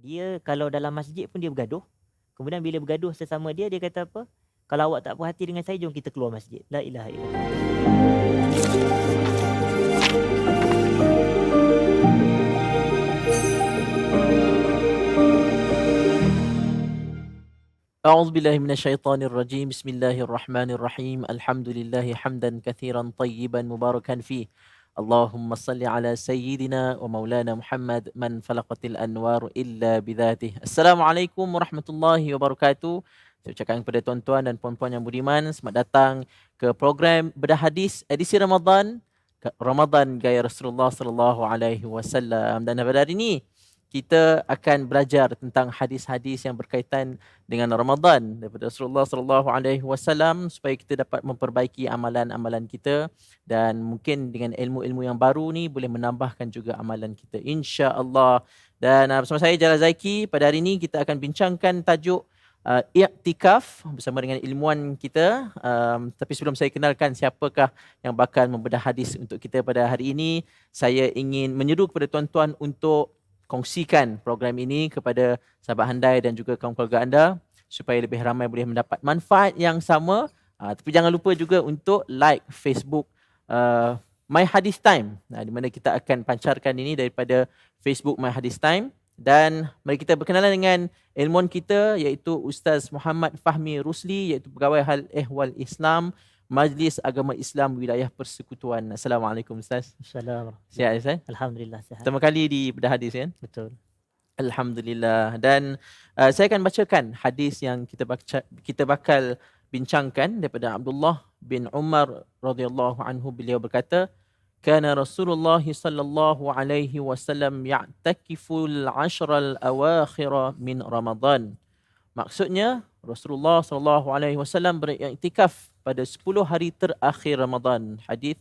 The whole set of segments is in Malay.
Dia kalau dalam masjid pun dia bergaduh. Kemudian bila bergaduh sesama dia, dia kata apa? Kalau awak tak puas hati dengan saya, jom kita keluar masjid. La ilaha illallah. أعوذ بالله من الشيطان الرجيم بسم الله الرحمن الرحيم الحمد لله حمدا كثيرا طيبا مباركا فيه اللهم صل على سيدنا ومولانا محمد من فلقت الأنوار إلا بذاته. Assalamualaikum warahmatullahi wabarakatuh. Saya ucapkan kepada tuan-tuan dan puan-puan yang budiman, selamat datang ke program Bedah Hadis edisi Ramadan, Ramadan Gaya Rasulullah sallallahu alaihi wasallam. Dan pada hari ini kita akan belajar tentang hadis-hadis yang berkaitan dengan Ramadan daripada Rasulullah sallallahu alaihi wasallam supaya kita dapat memperbaiki amalan-amalan kita dan mungkin dengan ilmu-ilmu yang baru ni boleh menambahkan juga amalan kita insya-Allah. Dan bersama saya Jalal Zaiki, pada hari ini kita akan bincangkan tajuk i'tikaf bersama dengan ilmuwan kita. Tapi sebelum saya kenalkan siapakah yang bakal membedah hadis untuk kita pada hari ini, saya ingin menyeru kepada tuan-tuan untuk kongsikan program ini kepada sahabat handai dan juga kaum keluarga anda supaya lebih ramai boleh mendapat manfaat yang sama. Tapi jangan lupa juga untuk like Facebook My Hadis Time, di mana kita akan pancarkan ini daripada Facebook My Hadis Time. Dan mari kita berkenalan dengan ilmuwan kita iaitu Ustaz Muhammad Fahmi Rusli, iaitu Pegawai Hal Ehwal Islam Majlis Agama Islam Wilayah Persekutuan. Assalamualaikum Ustaz. Assalamualaikum. Sihat Ustaz? Alhamdulillah sihat. Pertama kali di Bedah Hadis kan? Betul. Alhamdulillah. Dan saya akan bacakan hadis yang kita bakal bincangkan daripada Abdullah bin Umar radhiyallahu anhu. Beliau berkata, "Kana Rasulullah sallallahu alaihi wasallam ya'takiful 'ashral awakhir min Ramadan." Maksudnya Rasulullah sallallahu alaihi wasallam beriktikaf pada 10 hari terakhir Ramadan. Hadis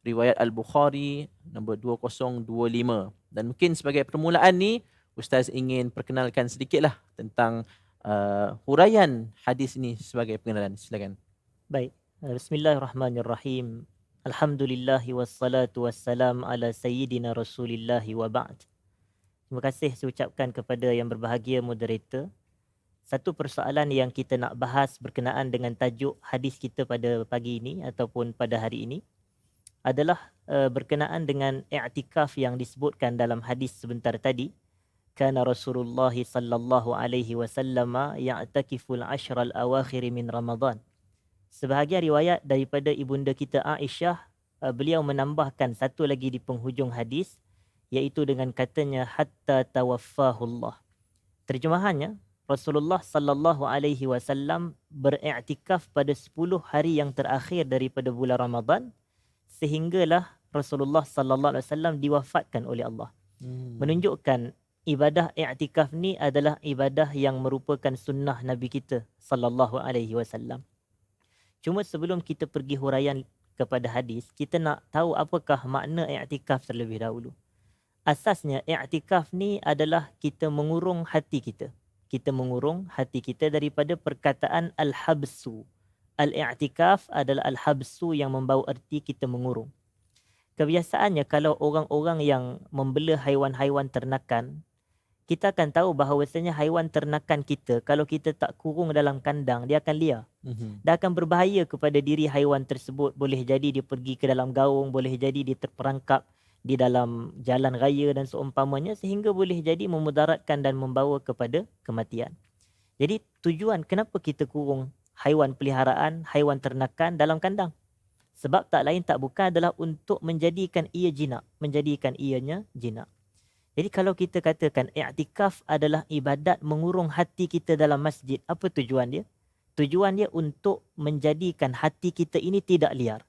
riwayat Al-Bukhari nombor 2025. Dan mungkin sebagai permulaan ni Ustaz ingin perkenalkan sedikitlah tentang huraian hadis ini sebagai pengenalan. Silakan. Baik. Bismillahirrahmanirrahim. Alhamdulillahi wassalatu wassalam ala sayyidina Rasulillahi wa ba'd. Terima kasih saya ucapkan kepada yang berbahagia moderator. Satu persoalan yang kita nak bahas berkenaan dengan tajuk hadis kita pada pagi ini ataupun pada hari ini adalah berkenaan dengan i'tikaf yang disebutkan dalam hadis sebentar tadi. Kana Rasulullah sallallahu alaihi wasallam ya'takiful 'ashral awakhir min Ramadan. Sebahagian riwayat daripada ibunda kita Aisyah, beliau menambahkan satu lagi di penghujung hadis, iaitu dengan katanya hatta tawaffahullah. Terjemahannya, Rasulullah sallallahu alaihi wasallam beriktikaf pada 10 hari yang terakhir daripada bulan Ramadan sehinggalah Rasulullah sallallahu alaihi wasallam diwafatkan oleh Allah. Menunjukkan ibadah i'tikaf ni adalah ibadah yang merupakan sunnah Nabi kita sallallahu alaihi wasallam. Cuma sebelum kita pergi huraian kepada hadis, kita nak tahu apakah makna i'tikaf terlebih dahulu. Asasnya i'tikaf ni adalah kita mengurung hati kita. Kita mengurung hati kita daripada perkataan al-habsu. Al-i'tikaf adalah al-habsu yang membawa erti kita mengurung. Kebiasaannya kalau orang-orang yang membela haiwan-haiwan ternakan, kita akan tahu bahawasanya haiwan ternakan kita, kalau kita tak kurung dalam kandang, dia akan liar. Dia akan berbahaya kepada diri haiwan tersebut. Boleh jadi dia pergi ke dalam gaung, boleh jadi dia terperangkap di dalam jalan raya dan seumpamanya, sehingga boleh jadi memudaratkan dan membawa kepada kematian. Jadi tujuan kenapa kita kurung haiwan peliharaan, haiwan ternakan dalam kandang? Sebab tak lain tak bukan adalah untuk menjadikan ia jinak, menjadikan ianya jinak. Jadi kalau kita katakan i'tikaf adalah ibadat mengurung hati kita dalam masjid, apa tujuan dia? Tujuan dia untuk menjadikan hati kita ini tidak liar.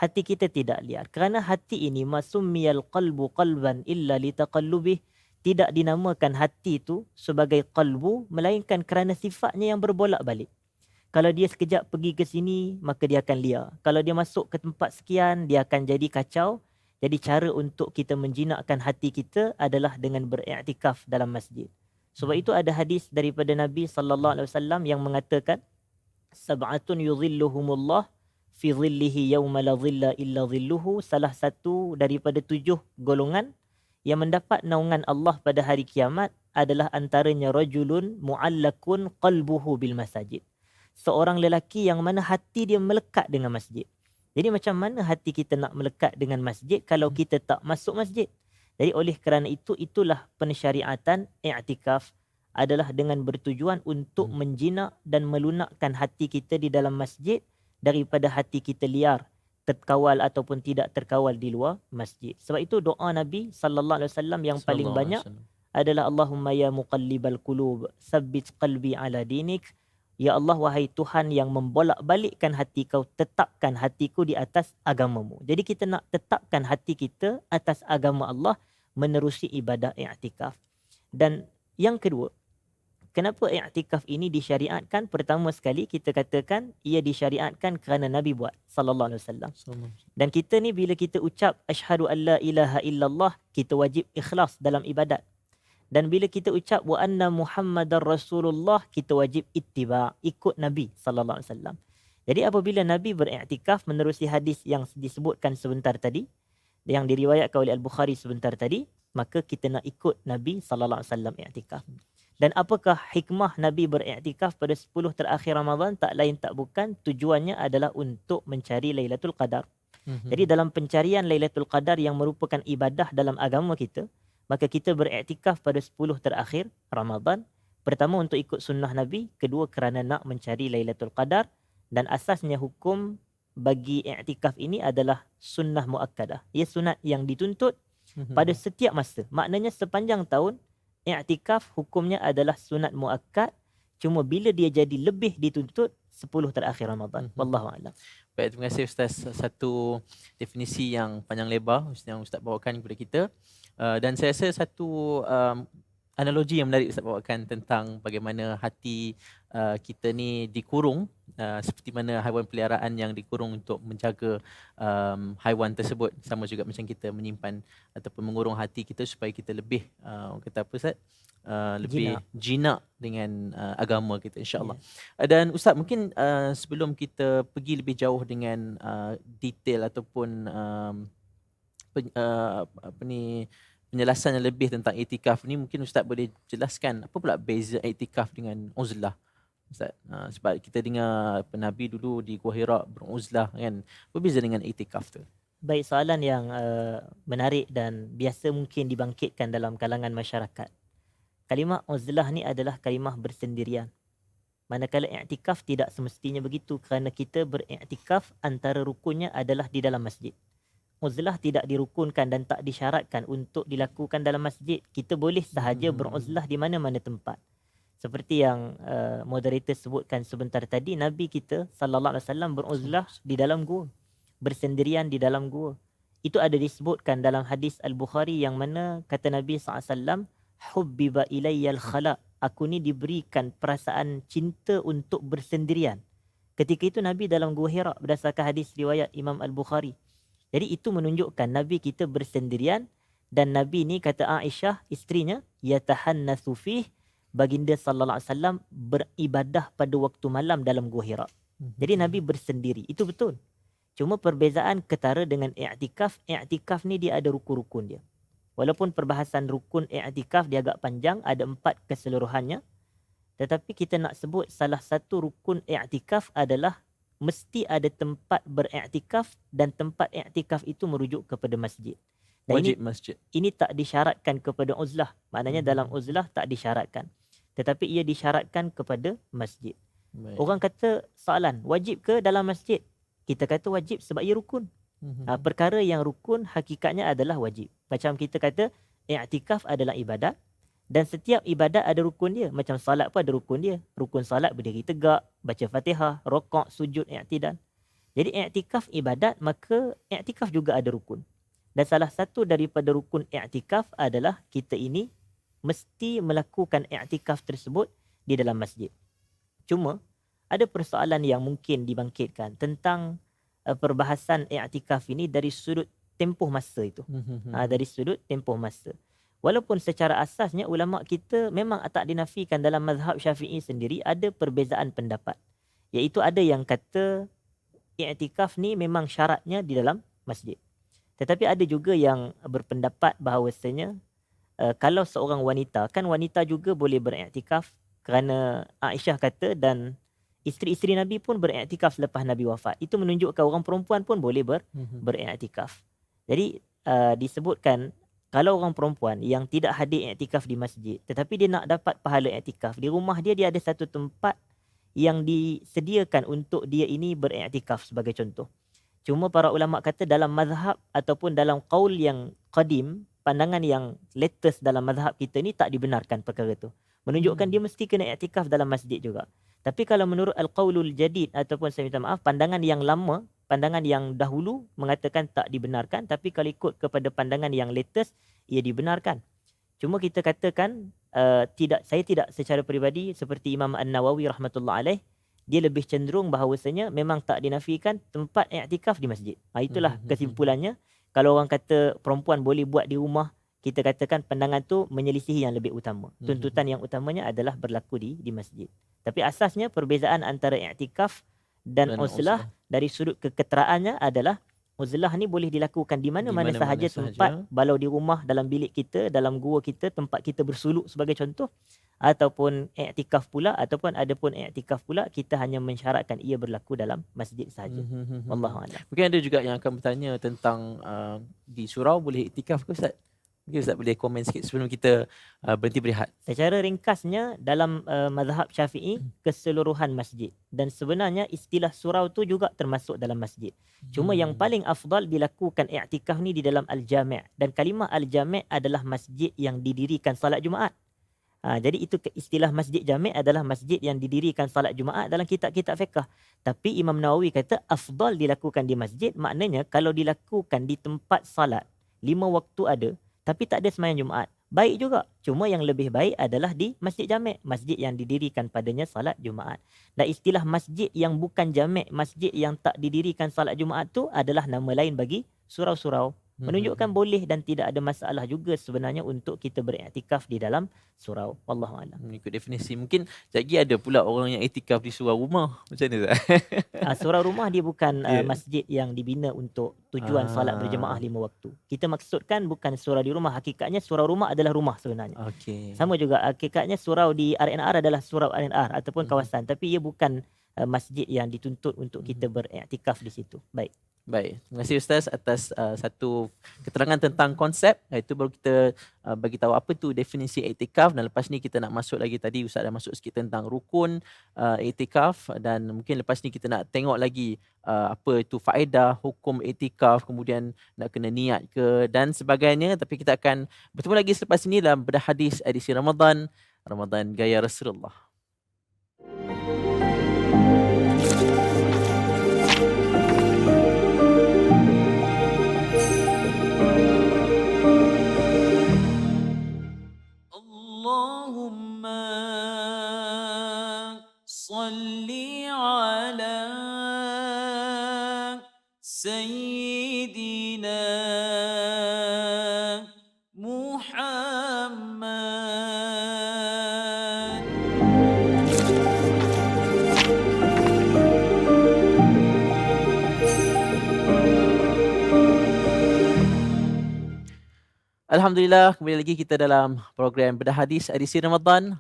Hati kita tidak liar. Kerana hati ini masummiyal qalbu qalban illa litaqallubih, tidak dinamakan hati itu sebagai qalbu melainkan kerana sifatnya yang berbolak-balik. Kalau dia sekejap pergi ke sini, maka dia akan liar. Kalau dia masuk ke tempat sekian, dia akan jadi kacau. Jadi cara untuk kita menjinakkan hati kita adalah dengan beriktikaf dalam masjid. Sebab itu ada hadis daripada Nabi sallallahu alaihi wasallam yang mengatakan sab'atun yudhilluhumullah fi dhillihi yawma la dhilla illa dhilluhu. Salah satu daripada 7 golongan yang mendapat naungan Allah pada hari kiamat adalah antaranya rajulun mu'allakun qalbuhu bil masajid. Seorang lelaki yang mana hati dia melekat dengan masjid. Jadi macam mana hati kita nak melekat dengan masjid kalau kita tak masuk masjid? Jadi oleh kerana itu, itulah pensyariatan i'tikaf adalah dengan bertujuan untuk menjinak dan melunakkan hati kita di dalam masjid daripada hati kita liar, terkawal ataupun tidak terkawal di luar masjid. Sebab itu doa Nabi sallallahu alaihi wasallam yang paling Sallallahu alaihi banyak wasallam. adalah Allahumma ya muqallibal qulub, tsabbit qalbi ala dinik. Ya Allah, wahai Tuhan yang membolak-balikkan hati kau, tetapkan hatiku di atas agamamu. Jadi kita nak tetapkan hati kita atas agama Allah menerusi ibadah i'tikaf. Dan yang kedua, kenapa i'tikaf ini disyariatkan? Pertama sekali kita katakan ia disyariatkan kerana Nabi buat sallallahu alaihi wasallam. Dan kita ni bila kita ucap asyhadu an la ilaha illallah, kita wajib ikhlas dalam ibadat. Dan bila kita ucap wa anna Muhammadar Rasulullah, kita wajib ittiba', ikut Nabi sallallahu alaihi wasallam. Jadi apabila Nabi beriktikaf menerusi hadis yang disebutkan sebentar tadi, yang diriwayatkan oleh Al-Bukhari sebentar tadi, maka kita nak ikut Nabi sallallahu alaihi wasallam iktikaf. Dan apakah hikmah Nabi beriktikaf pada 10 terakhir Ramadan? Tak lain tak bukan, tujuannya adalah untuk mencari Lailatul Qadar. Jadi dalam pencarian Lailatul Qadar yang merupakan ibadah dalam agama kita, maka kita beriktikaf pada 10 terakhir Ramadan. Pertama untuk ikut sunnah Nabi, kedua kerana nak mencari Lailatul Qadar, dan asasnya hukum bagi iktikaf ini adalah sunnah muakkadah. Ia sunat yang dituntut pada setiap masa. Maknanya sepanjang tahun iktikaf hukumnya adalah sunat muakkad, cuma bila dia jadi lebih dituntut 10 terakhir Ramadan. Wallahu a'lam. Baik, terima kasih Ustaz. Satu definisi yang panjang lebar yang Ustaz bawakan kepada kita. Dan saya rasa satu analogi yang menarik Ustaz bawakan tentang bagaimana hati kita ni dikurung, seperti mana haiwan peliharaan yang dikurung untuk menjaga haiwan tersebut. Sama juga macam kita menyimpan ataupun mengurung hati kita supaya kita lebih orang kata apa Ustaz? Lebih jinak dengan agama kita, insya-Allah. Dan Ustaz, mungkin sebelum kita pergi lebih jauh dengan detail ataupun penjelasan yang lebih tentang iktikaf ni, mungkin Ustaz boleh jelaskan apa pula beza iktikaf dengan uzlah, Ustaz? Sebab kita dengar Nabi dulu di Gua Hira beruzlah kan. Apa beza dengan iktikaf tu? Baik, soalan yang menarik dan biasa mungkin dibangkitkan dalam kalangan masyarakat. Kalimah uzlah ni adalah kalimah bersendirian. Manakala i'tikaf tidak semestinya begitu, kerana kita beriktikaf antara rukunnya adalah di dalam masjid. Uzlah tidak dirukunkan dan tak disyaratkan untuk dilakukan dalam masjid. Kita boleh sahaja beruzlah di mana-mana tempat. Seperti yang moderator sebutkan sebentar tadi, Nabi kita sallallahu alaihi wasallam beruzlah di dalam gua, bersendirian di dalam gua. Itu ada disebutkan dalam hadis Al-Bukhari yang mana kata Nabi sallallahu alaihi wasallam, hubbiba ilayyal khala, aku ni diberikan perasaan cinta untuk bersendirian. Ketika itu Nabi dalam Gua Hira berdasarkan hadis riwayat Imam Al-Bukhari. Jadi itu menunjukkan Nabi kita bersendirian, dan Nabi ni kata Aisyah isterinya, yatahannatsu fih, baginda sallallahu alaihi wasallam beribadah pada waktu malam dalam Gua Hira. Jadi Nabi bersendiri. Itu betul. Cuma perbezaan ketara dengan i'tikaf, i'tikaf ni dia ada rukun-rukun dia. Walaupun perbahasan rukun i'tikaf dia agak panjang, ada 4 keseluruhannya. Tetapi kita nak sebut salah satu rukun i'tikaf adalah mesti ada tempat beriktikaf, dan tempat i'tikaf itu merujuk kepada masjid. Dan Wajib masjid. Ini tak disyaratkan kepada uzlah. Maknanya dalam uzlah tak disyaratkan. Tetapi ia disyaratkan kepada masjid. Baik. Orang kata soalan, wajib ke dalam masjid? Kita kata wajib sebab ia rukun. Perkara yang rukun hakikatnya adalah wajib. Macam kita kata i'tikaf adalah ibadat, dan setiap ibadat ada rukun dia. Macam salat pun ada rukun dia. Rukun salat berdiri tegak, baca Fatihah, rokok, sujud, i'tidal. Jadi i'tikaf ibadat, maka i'tikaf juga ada rukun. Dan salah satu daripada rukun i'tikaf adalah kita ini mesti melakukan i'tikaf tersebut di dalam masjid. Cuma ada persoalan yang mungkin dibangkitkan tentang perbahasan i'tikaf ini dari sudut tempoh masa itu. Dari sudut tempoh masa. Walaupun secara asasnya ulama kita memang tak dinafikan, dalam mazhab Syafi'i sendiri ada perbezaan pendapat. Iaitu ada yang kata i'tikaf ni memang syaratnya di dalam masjid. Tetapi ada juga yang berpendapat bahawasanya kalau seorang wanita, kan wanita juga boleh beriktikaf kerana Aisyah kata dan isteri-isteri Nabi pun beriktikaf selepas Nabi wafat. Itu menunjukkan orang perempuan pun boleh beriktikaf. Jadi disebutkan kalau orang perempuan yang tidak hadir iktikaf di masjid tetapi dia nak dapat pahala iktikaf di rumah dia, dia ada satu tempat yang disediakan untuk dia ini beriktikaf sebagai contoh. Cuma para ulama kata dalam mazhab ataupun dalam qaul yang qadim, pandangan yang latest dalam mazhab kita ni tak dibenarkan perkara tu. Menunjukkan dia mesti kena iktikaf dalam masjid juga. Tapi kalau menurut al-qaulul jadid ataupun saya minta maaf, pandangan yang lama, pandangan yang dahulu mengatakan tak dibenarkan, tapi kalau ikut kepada pandangan yang latest, ia dibenarkan. Cuma kita katakan saya tidak secara peribadi seperti Imam An-Nawawi rahmatullah alaih, dia lebih cenderung bahawasanya memang tak dinafikan tempat iktikaf di masjid. Itulah kesimpulannya. Kalau orang kata perempuan boleh buat di rumah, kita katakan pandangan tu menyelisihi yang lebih utama. Tuntutan yang utamanya adalah berlaku di masjid. Tapi asasnya perbezaan antara iktikaf dan uzlah dari sudut keketeraannya adalah uzlah ni boleh dilakukan di mana-mana sahaja tempat, walau di rumah, dalam bilik kita, dalam gua kita, tempat kita bersuluk sebagai contoh, ataupun iktikaf pula, ataupun ada pun iktikaf pula, kita hanya mensyaratkan ia berlaku dalam masjid sahaja. Wallahu a'lam. Mungkin ada juga yang akan bertanya tentang di surau boleh iktikaf ke Ustaz? Mungkin Ustaz boleh komen sikit sebelum kita berhenti berehat. Secara ringkasnya dalam mazhab Syafi'i keseluruhan masjid, dan sebenarnya istilah surau tu juga termasuk dalam masjid. Cuma yang paling afdal dilakukan iktikaf ni di dalam al-jami', dan kalimah al-jami' adalah masjid yang didirikan salat Jumaat. Jadi itu istilah masjid jami' adalah masjid yang didirikan salat Jumaat dalam kitab-kitab fiqh. Tapi Imam Nawawi kata afdal dilakukan di masjid, maknanya kalau dilakukan di tempat salat 5 waktu ada tapi tak ada sembahyang Jumaat, baik juga. Cuma yang lebih baik adalah di masjid jami', masjid yang didirikan padanya salat Jumaat. Dan istilah masjid yang bukan jami', masjid yang tak didirikan salat Jumaat tu adalah nama lain bagi surau-surau. Menunjukkan boleh dan tidak ada masalah juga sebenarnya untuk kita beriktikaf di dalam surau. Wallahu a'lam. Mengikut definisi. Mungkin lagi ada pula orang yang iktikaf di surau rumah. Macam mana Ustaz? Surau rumah dia bukan masjid yang dibina untuk tujuan salat berjemaah 5 waktu. Kita maksudkan bukan surau di rumah. Hakikatnya surau rumah adalah rumah sebenarnya. Sama juga hakikatnya surau di RNR adalah surau RNR ataupun kawasan. Tapi ia bukan masjid yang dituntut untuk kita beriktikaf di situ. Baik. Baik, terima kasih Ustaz atas satu keterangan tentang konsep. Itu baru kita bagi tahu apa tu definisi iktikaf, dan lepas ni kita nak masuk lagi, tadi Ustaz dah masuk sikit tentang rukun iktikaf, dan mungkin lepas ni kita nak tengok lagi apa itu faedah hukum iktikaf, kemudian nak kena niat ke dan sebagainya. Tapi kita akan bertemu lagi selepas ini dalam Bedah Hadis edisi Ramadan Gaya Rasulullah. Allahumma salli ala Sayyidina Muhammad. Alhamdulillah, kembali lagi kita dalam program Bedah Hadis edisi Ramadan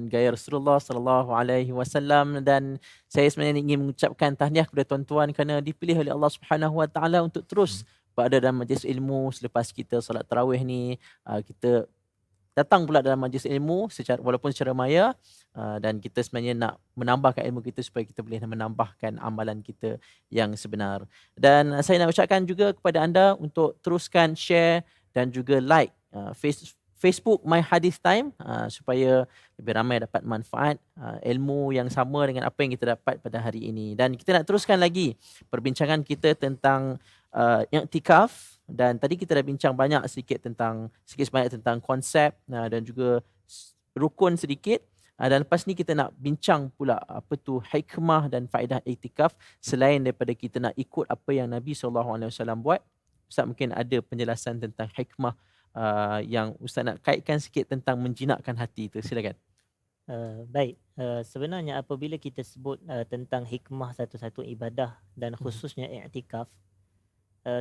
Gaya Rasulullah sallallahu alaihi wasallam, dan saya sebenarnya ingin mengucapkan tahniah kepada tuan-tuan kerana dipilih oleh Allah Subhanahu wa taala untuk terus berada dalam majlis ilmu selepas kita solat tarawih ni. Kita datang pula dalam majlis ilmu walaupun secara maya, dan kita sebenarnya nak menambahkan ilmu kita supaya kita boleh menambahkan amalan kita yang sebenar. Dan saya nak ucapkan juga kepada anda untuk teruskan share dan juga like Facebook My Hadith Time supaya lebih ramai dapat manfaat ilmu yang sama dengan apa yang kita dapat pada hari ini. Dan kita nak teruskan lagi perbincangan kita tentang i'tikaf, dan tadi kita dah bincang sikit sebanyak tentang konsep dan juga rukun sedikit. Dan lepas ni kita nak bincang pula apa tu hikmah dan faedah i'tikaf selain daripada kita nak ikut apa yang Nabi SAW buat. Ustaz mungkin ada penjelasan tentang hikmah yang Ustaz nak kaitkan sikit tentang menjinakkan hati itu. Silakan. Baik, sebenarnya apabila kita sebut tentang hikmah satu-satu ibadah dan khususnya i'tikaf,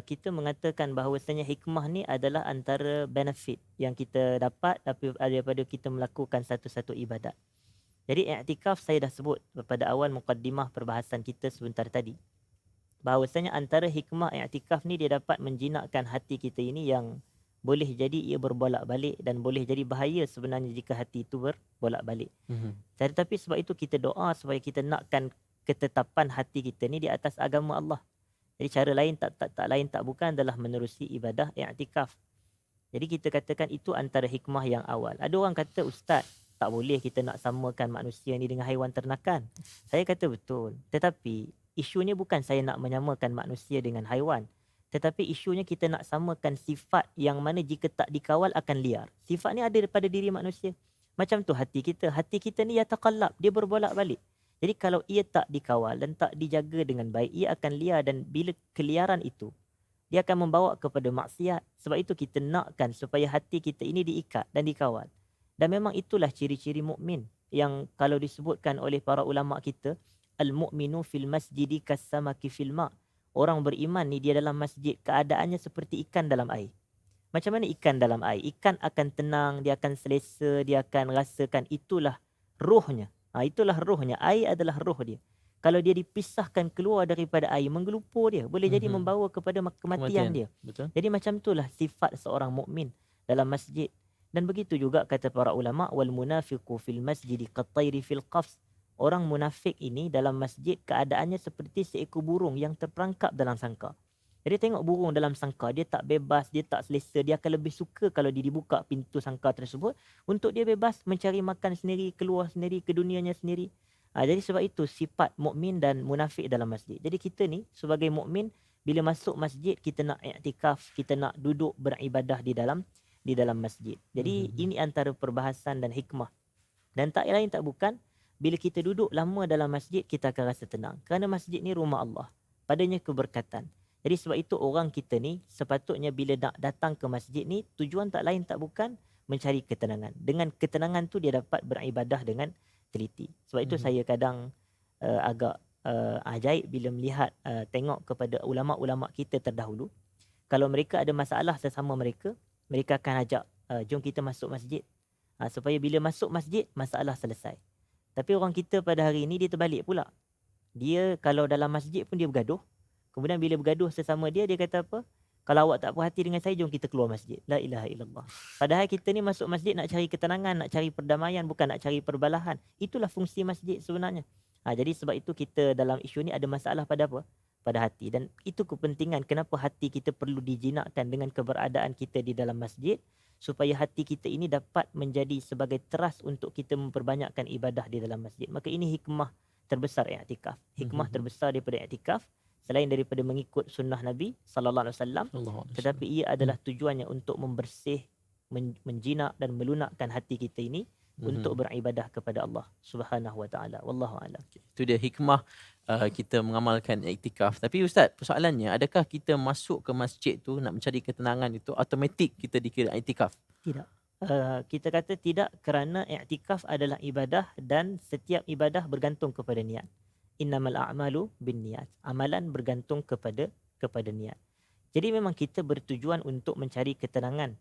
kita mengatakan bahawasanya hikmah ni adalah antara benefit yang kita dapat daripada kita melakukan satu-satu ibadat. Jadi i'tikaf saya dah sebut pada awal mukaddimah perbahasan kita sebentar tadi. Bahawasanya antara hikmah i'tikaf ni dia dapat menjinakkan hati kita ini yang boleh jadi ia berbolak-balik dan boleh jadi bahaya sebenarnya jika hati itu berbolak-balik. Tetapi sebab itu kita doa supaya kita nakkan ketetapan hati kita ni di atas agama Allah. Jadi cara lain tak bukan adalah menerusi ibadah i'tikaf. Jadi kita katakan itu antara hikmah yang awal. Ada orang kata, ustaz, tak boleh kita nak samakan manusia ni dengan haiwan ternakan. Saya kata betul. Tetapi isunya bukan saya nak menyamakan manusia dengan haiwan. Tetapi isunya kita nak samakan sifat yang mana jika tak dikawal akan liar. Sifat ni ada pada diri manusia. Macam tu hati kita. Hati kita ni yataqallab, dia berbolak-balik. Jadi kalau ia tak dikawal dan tak dijaga dengan baik, ia akan liar, dan bila keliaran itu, dia akan membawa kepada maksiat. Sebab itu kita nakkan supaya hati kita ini diikat dan dikawal. Dan memang itulah ciri-ciri mukmin yang kalau disebutkan oleh para ulama kita, al-mu'minu fil masjidi kas-samaki fil ma'. Orang beriman ni dia dalam masjid keadaannya seperti ikan dalam air. Macam mana ikan dalam air? Ikan akan tenang, dia akan selesa, dia akan rasakan, itulah rohnya. Itulah rohnya. Air adalah roh dia. Kalau dia dipisahkan keluar daripada air, menggelupur dia, boleh jadi membawa kepada kematian dia. Betul. Jadi macam itulah sifat seorang mukmin dalam masjid. Dan begitu juga kata para ulama, wal munafiqu fil masjidi qattairi fil qafs. Orang munafik ini dalam masjid keadaannya seperti seekor burung yang terperangkap dalam sangkar. Jadi tengok burung dalam sangkar, dia tak bebas, dia tak selesa, dia akan lebih suka kalau dia dibuka pintu sangkar tersebut untuk dia bebas mencari makan sendiri, keluar sendiri ke dunianya sendiri. Jadi sebab itu sifat mukmin dan munafik dalam masjid. Jadi kita ni sebagai mukmin bila masuk masjid kita nak i'tikaf, kita nak duduk beribadah di dalam masjid. Jadi ini antara perbahasan dan hikmah. Dan tak lain tak bukan, bila kita duduk lama dalam masjid, kita akan rasa tenang. Kerana masjid ni rumah Allah. Padanya keberkatan. Jadi sebab itu orang kita ni sepatutnya bila nak datang ke masjid ni, tujuan tak lain tak bukan mencari ketenangan. Dengan ketenangan tu dia dapat beribadah dengan teliti. Sebab itu saya kadang agak ajaib bila melihat, tengok kepada ulama-ulama kita terdahulu. Kalau mereka ada masalah sesama mereka, mereka akan ajak, jom kita masuk masjid. Supaya bila masuk masjid, masalah selesai. Tapi orang kita pada hari ini dia terbalik pula. Dia kalau dalam masjid pun dia bergaduh. Kemudian bila bergaduh sesama dia, dia kata apa? Kalau awak tak puas hati dengan saya, jom kita keluar masjid. La ilaha illallah. Padahal kita ni masuk masjid nak cari ketenangan, nak cari perdamaian, bukan nak cari perbalahan. Itulah fungsi masjid sebenarnya. Jadi sebab itu kita dalam isu ni ada masalah pada apa? Pada hati. Dan itu kepentingan kenapa hati kita perlu dijinakkan dengan keberadaan kita di dalam masjid, supaya hati kita ini dapat menjadi sebagai teras untuk kita memperbanyakkan ibadah di dalam masjid. Maka ini hikmah terbesar i'tikaf. Hikmah terbesar daripada i'tikaf, selain daripada mengikut sunnah Nabi sallallahu alaihi wasallam, tetapi ia adalah tujuannya untuk membersih, menjinak dan melunakkan hati kita ini untuk beribadah kepada Allah Subhanahu wa taala. Wallahu a'lam. Itu dia hikmah kita mengamalkan iktikaf. Tapi ustaz, persoalannya, adakah kita masuk ke masjid tu nak mencari ketenangan itu automatik kita dikira iktikaf? Tidak. Kita kata tidak, kerana i'tikaf adalah ibadah dan setiap ibadah bergantung kepada niat. Innamal a'malu binniyat. Amalan bergantung kepada niat. Jadi memang kita bertujuan untuk mencari ketenangan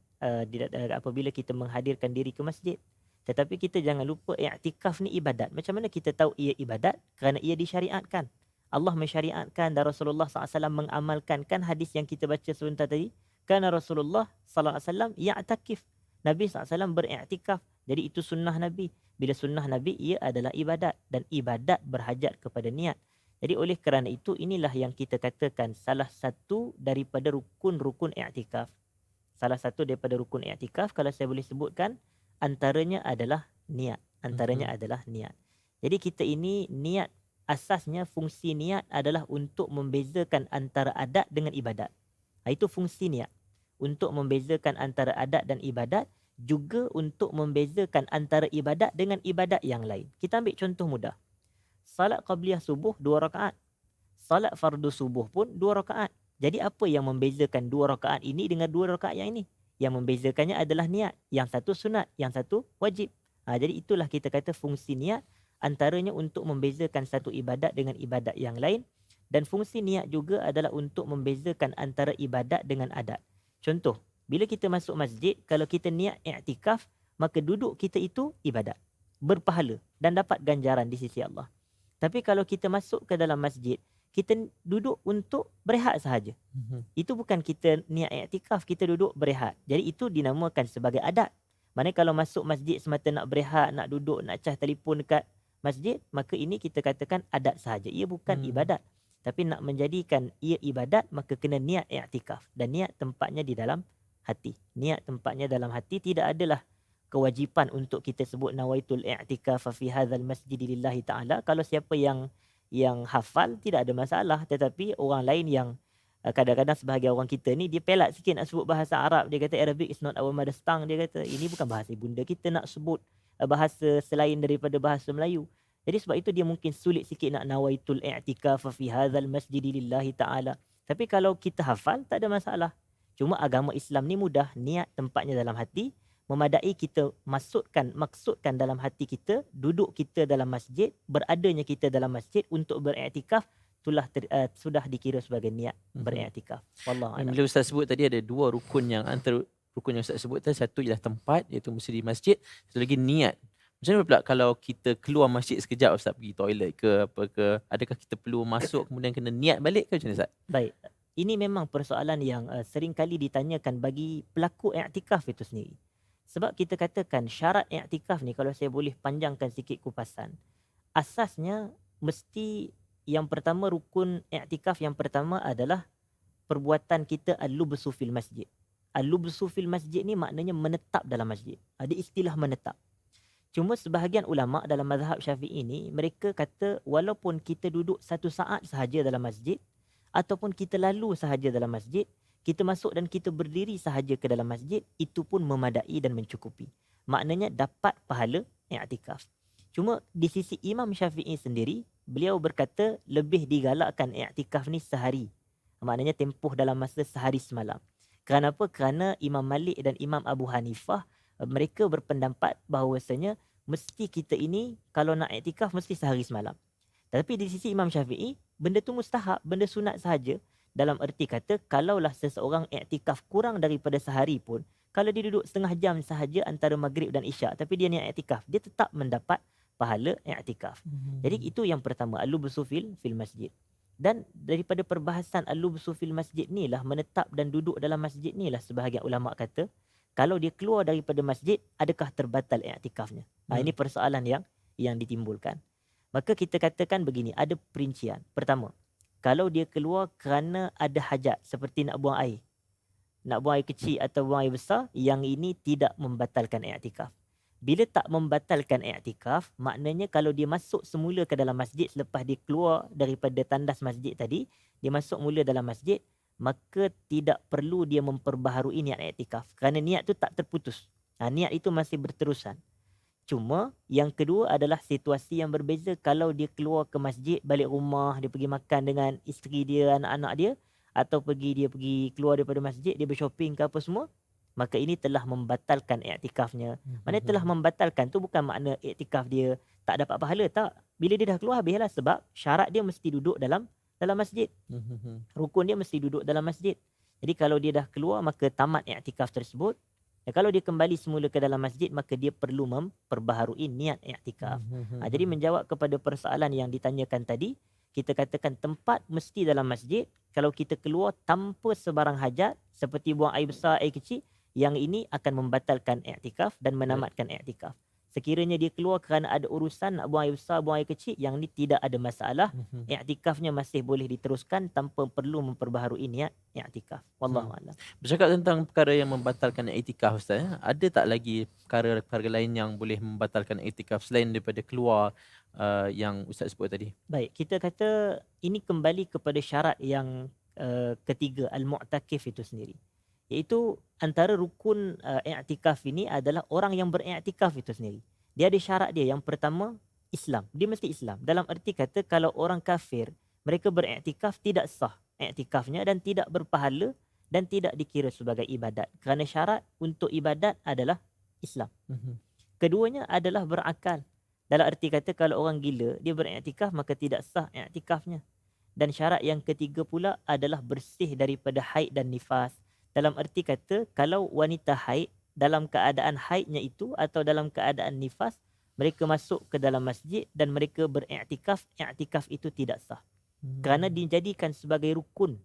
apabila kita menghadirkan diri ke masjid. Tetapi kita jangan lupa i'tikaf ni ibadat. Macam mana kita tahu ia ibadat? Kerana ia disyariatkan. Allah mensyariatkan dan Rasulullah SAW mengamalkan. Kan hadis yang kita baca sebentar tadi? Kerana Rasulullah SAW ya'takif. Nabi SAW beriktikaf. Jadi itu sunnah Nabi. Bila sunnah Nabi, ia adalah ibadat. Dan ibadat berhajat kepada niat. Jadi oleh kerana itu, inilah yang kita katakan salah satu daripada rukun-rukun i'tikaf. Salah satu daripada rukun i'tikaf, kalau saya boleh sebutkan, antaranya adalah niat. Adalah niat. Jadi kita ini niat, asasnya fungsi niat adalah untuk membezakan antara adat dengan ibadat. Itu fungsi niat. Untuk membezakan antara adat dan ibadat, juga untuk membezakan antara ibadat dengan ibadat yang lain. Kita ambil contoh mudah. Salat qabliyah subuh 2 rakaat. Salat fardu subuh pun 2 rakaat. Jadi apa yang membezakan 2 rakaat ini dengan 2 rakaat yang ini? Yang membezakannya adalah niat. Yang satu sunat, yang satu wajib. Jadi itulah kita kata fungsi niat, antaranya untuk membezakan satu ibadat dengan ibadat yang lain. Dan fungsi niat juga adalah untuk membezakan antara ibadat dengan adat. Contoh, bila kita masuk masjid, kalau kita niat i'tikaf, maka duduk kita itu ibadat, berpahala dan dapat ganjaran di sisi Allah. Tapi kalau kita masuk ke dalam masjid, kita duduk untuk berehat sahaja. Itu bukan kita niat iktikaf, kita duduk berehat. Jadi itu dinamakan sebagai adat. Maknanya kalau masuk masjid semata nak berehat, nak duduk, nak cas telefon dekat masjid, maka ini kita katakan adat sahaja. Ia bukan ibadat. Tapi nak menjadikan ia ibadat, maka kena niat iktikaf. Dan niat tempatnya di dalam hati. Niat tempatnya dalam hati, tidak adalah kewajipan untuk kita sebut nawaitul i'tikaf fi hadzal masjid lillahi taala. Kalau siapa yang hafal tidak ada masalah, tetapi orang lain yang kadang-kadang sebahagian orang kita ni dia pelat sikit nak sebut bahasa Arab, dia kata Arabic is not our mother tongue, dia kata ini bukan bahasa ibunda kita nak sebut bahasa selain daripada bahasa Melayu. Jadi sebab itu dia mungkin sulit sikit nak nawaitul i'tikaf fi hadzal masjid lillahi taala. Tapi kalau kita hafal tak ada masalah. Cuma agama Islam ni mudah, niat tempatnya dalam hati, memadai kita maksudkan dalam hati kita, duduk kita dalam masjid, beradanya kita dalam masjid untuk beriktikaf, sudah dikira sebagai niat beriktikaf. Wallahu a'lam. Bila Ustaz sebut tadi ada dua rukun, yang antara rukun yang Ustaz sebut tadi, satu ialah tempat, iaitu mesti di masjid, satu lagi niat. Macam mana pula kalau kita keluar masjid sekejap, Ustaz pergi toilet ke apa ke, adakah kita perlu masuk kemudian kena niat balik ke macam mana, Ustaz? Baik. Ini memang persoalan yang sering kali ditanyakan bagi pelaku iktikaf itu sendiri. Sebab kita katakan syarat iktikaf ni, kalau saya boleh panjangkan sikit kupasan, asasnya mesti yang pertama, rukun iktikaf yang pertama adalah perbuatan kita al-lubsu fil masjid. Al-lubsu fil masjid ni maknanya menetap dalam masjid. Ada istilah menetap. Cuma sebahagian ulama dalam mazhab Syafi'i ni, mereka kata walaupun kita duduk 1 saat sahaja dalam masjid, ataupun kita lalu sahaja dalam masjid, kita masuk dan kita berdiri sahaja ke dalam masjid, itu pun memadai dan mencukupi. Maknanya dapat pahala i'tikaf. Cuma di sisi Imam Syafi'i sendiri, beliau berkata lebih digalakkan i'tikaf ni sehari. Maknanya tempoh dalam masa sehari semalam. Kerana apa? Kerana Imam Malik dan Imam Abu Hanifah, mereka berpendapat bahawasanya mesti kita ini kalau nak i'tikaf mesti sehari semalam. Tapi di sisi Imam Syafi'i, benda tu mustahab, benda sunat sahaja. Dalam erti kata, kalaulah seseorang iktikaf kurang daripada sehari pun, kalau dia duduk setengah jam sahaja antara maghrib dan isyak, tapi dia niat iktikaf, dia tetap mendapat pahala iktikaf. Jadi itu yang pertama, al-lubsu fil masjid. Dan daripada perbahasan al-lubsu fil masjid ni lah, menetap dan duduk dalam masjid ni lah, sebahagian ulama kata, kalau dia keluar daripada masjid, adakah terbatal iktikafnya? Ini persoalan yang ditimbulkan. Maka kita katakan begini, ada perincian. Pertama, kalau dia keluar kerana ada hajat, seperti nak buang air. Nak buang air kecil atau buang air besar, yang ini tidak membatalkan i'tikaf. Bila tak membatalkan i'tikaf, maknanya kalau dia masuk semula ke dalam masjid selepas dia keluar daripada tandas masjid tadi, dia masuk mula dalam masjid, maka tidak perlu dia memperbaharui niat i'tikaf. Kerana niat tu tak terputus. Niat itu masih berterusan. Cuma yang kedua adalah situasi yang berbeza. Kalau dia keluar ke masjid, balik rumah, dia pergi makan dengan isteri dia, anak-anak dia, atau dia pergi keluar daripada masjid, dia bershopping ke apa semua, maka ini telah membatalkan i'tikafnya. Maknanya telah membatalkan tu bukan makna i'tikaf dia tak dapat pahala, tak. Bila dia dah keluar, habislah, sebab syarat dia mesti duduk dalam masjid. Rukun dia mesti duduk dalam masjid. Jadi kalau dia dah keluar, maka tamat i'tikaf tersebut. Dan kalau dia kembali semula ke dalam masjid, maka dia perlu memperbaharui niat i'tikaf. Jadi menjawab kepada persoalan yang ditanyakan tadi, kita katakan tempat mesti dalam masjid. Kalau kita keluar tanpa sebarang hajat, seperti buang air besar, air kecil, yang ini akan membatalkan i'tikaf dan menamatkan i'tikaf. Sekiranya dia keluar kerana ada urusan nak buang air besar, buang air kecil, yang ni tidak ada masalah. I'tikafnya masih boleh diteruskan tanpa perlu memperbaharui niat i'tikaf. Wallahu a'lam. Bercakap tentang perkara yang membatalkan i'tikaf, Ustaz, ada tak lagi perkara-perkara lain yang boleh membatalkan i'tikaf selain daripada keluar yang Ustaz sebut tadi? Baik, kita kata ini kembali kepada syarat yang ketiga, al-mu'takif itu sendiri. Iaitu antara rukun i'tikaf ini adalah orang yang beriktikaf itu sendiri. Dia ada syarat dia. Yang pertama, Islam. Dia mesti Islam. Dalam erti kata, kalau orang kafir, mereka beriktikaf, tidak sah iktikafnya dan tidak berpahala dan tidak dikira sebagai ibadat. Kerana syarat untuk ibadat adalah Islam. Keduanya adalah berakal. Dalam erti kata, kalau orang gila, dia beriktikaf, maka tidak sah iktikafnya. Dan syarat yang ketiga pula adalah bersih daripada haid dan nifas. Dalam arti kata, kalau wanita haid, dalam keadaan haidnya itu atau dalam keadaan nifas, mereka masuk ke dalam masjid dan mereka beriktikaf, iktikaf itu tidak sah. Kerana dijadikan sebagai rukun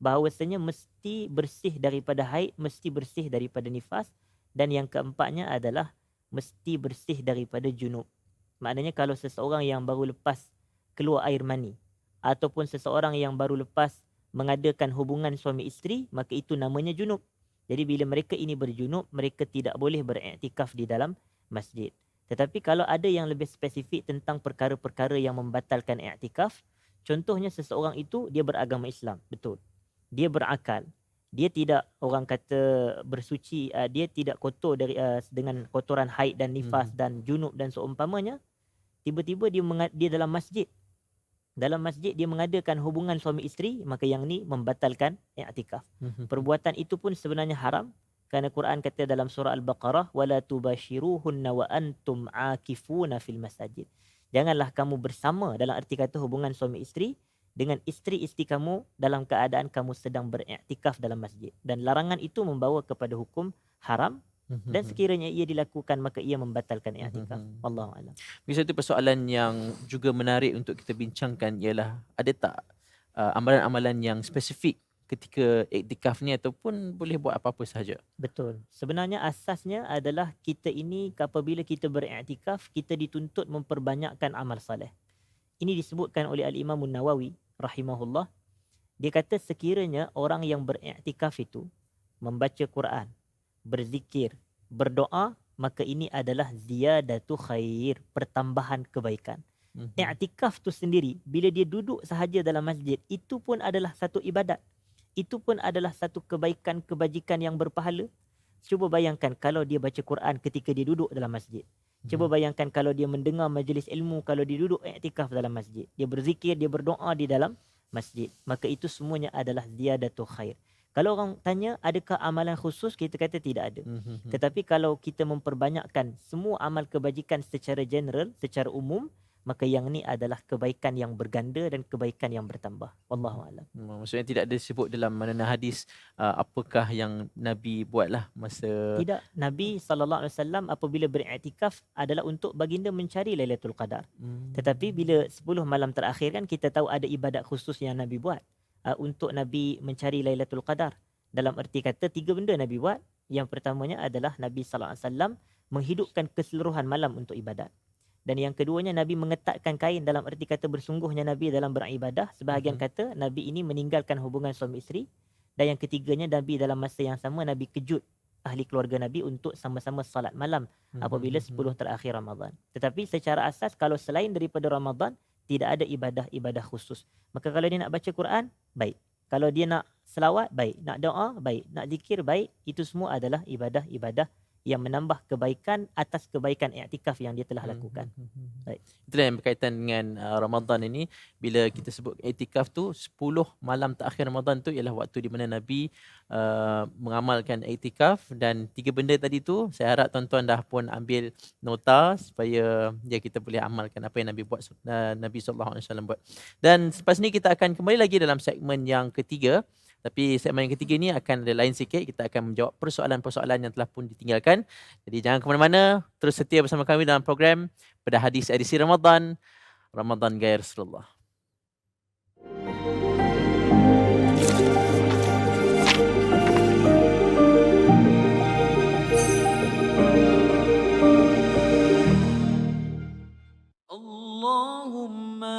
bahawasanya mesti bersih daripada haid, mesti bersih daripada nifas, dan yang keempatnya adalah mesti bersih daripada junub. Maknanya kalau seseorang yang baru lepas keluar air mani ataupun seseorang yang baru lepas mengadakan hubungan suami isteri, maka itu namanya junub. Jadi bila mereka ini berjunub, mereka tidak boleh beriktikaf di dalam masjid. Tetapi kalau ada yang lebih spesifik tentang perkara-perkara yang membatalkan iktikaf, contohnya seseorang itu dia beragama Islam, betul. Dia berakal. Dia tidak, orang kata, bersuci, dia tidak kotor dengan kotoran haid dan nifas dan junub dan seumpamanya. Tiba-tiba dia dalam masjid. Dalam masjid dia mengadakan hubungan suami isteri, maka yang ni membatalkan i'tikaf. Perbuatan itu pun sebenarnya haram kerana Quran kata dalam surah Al-Baqarah wala tubashiruhunna wa antum aakifuna fil masajid. Janganlah kamu bersama, dalam arti kata hubungan suami isteri dengan isteri-isteri kamu dalam keadaan kamu sedang beriktikaf dalam masjid. Dan larangan itu membawa kepada hukum haram, dan sekiranya ia dilakukan maka ia membatalkan i'tikaf. Wallahu a'lam. Bisa satu persoalan yang juga menarik untuk kita bincangkan ialah ada tak amalan-amalan yang spesifik ketika iktikaf ni ataupun boleh buat apa-apa sahaja? Betul. Sebenarnya asasnya adalah kita ini apabila kita beriktikaf, kita dituntut memperbanyakkan amal soleh. Ini disebutkan oleh Al-Imam Nawawi rahimahullah. Dia kata sekiranya orang yang beriktikaf itu membaca Quran, berzikir, berdoa, maka ini adalah ziyadatu khair, pertambahan kebaikan. I'tikaf tu sendiri, bila dia duduk sahaja dalam masjid, itu pun adalah satu ibadat. Itu pun adalah satu kebaikan, kebajikan yang berpahala. Cuba bayangkan kalau dia baca Quran ketika dia duduk dalam masjid. Cuba bayangkan kalau dia mendengar majlis ilmu, kalau dia duduk i'tikaf dalam masjid. Dia berzikir, dia berdoa di dalam masjid. Maka itu semuanya adalah ziyadatu khair. Kalau orang tanya adakah amalan khusus, kita kata tidak ada. Tetapi kalau kita memperbanyakkan semua amal kebajikan secara general, secara umum, maka yang ni adalah kebaikan yang berganda dan kebaikan yang bertambah. Wallahu a'lam. Maksudnya tidak ada disebut dalam mana hadis apakah yang Nabi buatlah masa Tidak, Nabi SAW apabila beriktikaf adalah untuk baginda mencari Lailatul Qadar. Tetapi bila 10 malam terakhir kan kita tahu ada ibadat khusus yang Nabi buat untuk Nabi mencari Lailatul Qadar. Dalam erti kata 3 benda Nabi buat. Yang pertamanya adalah Nabi SAW menghidupkan keseluruhan malam untuk ibadat. Dan yang keduanya Nabi mengetatkan kain, dalam erti kata bersungguhnya Nabi dalam beribadah. Sebahagian kata Nabi ini meninggalkan hubungan suami isteri. Dan yang ketiganya Nabi dalam masa yang sama Nabi kejut ahli keluarga Nabi untuk sama-sama salat malam apabila 10 terakhir Ramadan. Tetapi secara asas kalau selain daripada Ramadan tidak ada ibadah-ibadah khusus. Maka kalau dia nak baca Quran, baik. Kalau dia nak selawat, baik. Nak doa, baik. Nak zikir, baik. Itu semua adalah ibadah-ibadah yang menambah kebaikan atas kebaikan i'tikaf yang dia telah lakukan. Baik. Itulah yang berkaitan dengan Ramadan ini. Bila kita sebut i'tikaf tu 10 malam terakhir Ramadan tu ialah waktu di mana Nabi mengamalkan i'tikaf. Dan 3 benda tadi tu saya harap tuan-tuan dah pun ambil nota supaya kita boleh amalkan apa yang Nabi buat, Nabi SAW buat. Dan selepas ni kita akan kembali lagi dalam segmen yang ketiga. Tapi segmen yang ketiga ni akan ada lain sikit. Kita akan menjawab persoalan-persoalan yang telah pun ditinggalkan. Jadi jangan ke mana-mana. Terus setia bersama kami dalam program Bedah Hadis edisi Ramadan. Ramadan Gaya Rasulullah. Allahumma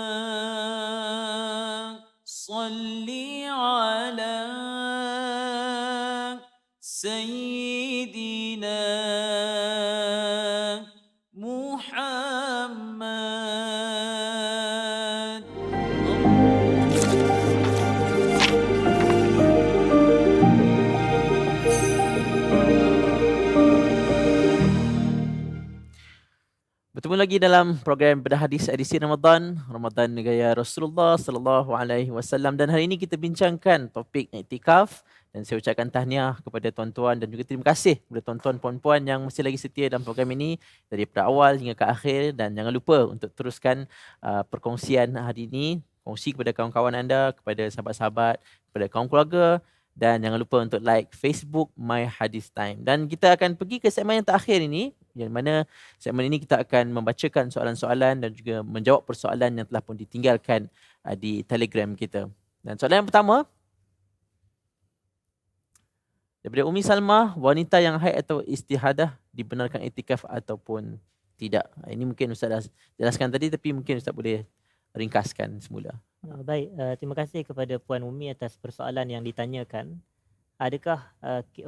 salli ala Sayyidina Muhammad. Bertemu lagi dalam program Bedah Hadis edisi Ramadan, Ramadan Gaya Rasulullah sallallahu alaihi wasallam, dan hari ini kita bincangkan topik i'tikaf. Dan saya ucapkan tahniah kepada tuan-tuan dan juga terima kasih kepada tuan-tuan puan-puan yang masih lagi setia dalam program ini daripada awal hingga ke akhir, dan jangan lupa untuk teruskan perkongsian hari ini kongsi kepada kawan-kawan anda, kepada sahabat-sahabat, kepada kaum keluarga, dan jangan lupa untuk like Facebook My Hadis Time. Dan kita akan pergi ke segmen yang terakhir ini, yang mana segmen ini kita akan membacakan soalan-soalan dan juga menjawab persoalan yang telah pun ditinggalkan di Telegram kita. Dan soalan yang pertama daripada Umi Salmah, wanita yang haid atau istihadah dibenarkan iktikaf ataupun tidak? Ini mungkin Ustaz dah jelaskan tadi, tapi mungkin Ustaz boleh ringkaskan semula. Baik, terima kasih kepada Puan Umi atas persoalan yang ditanyakan. Adakah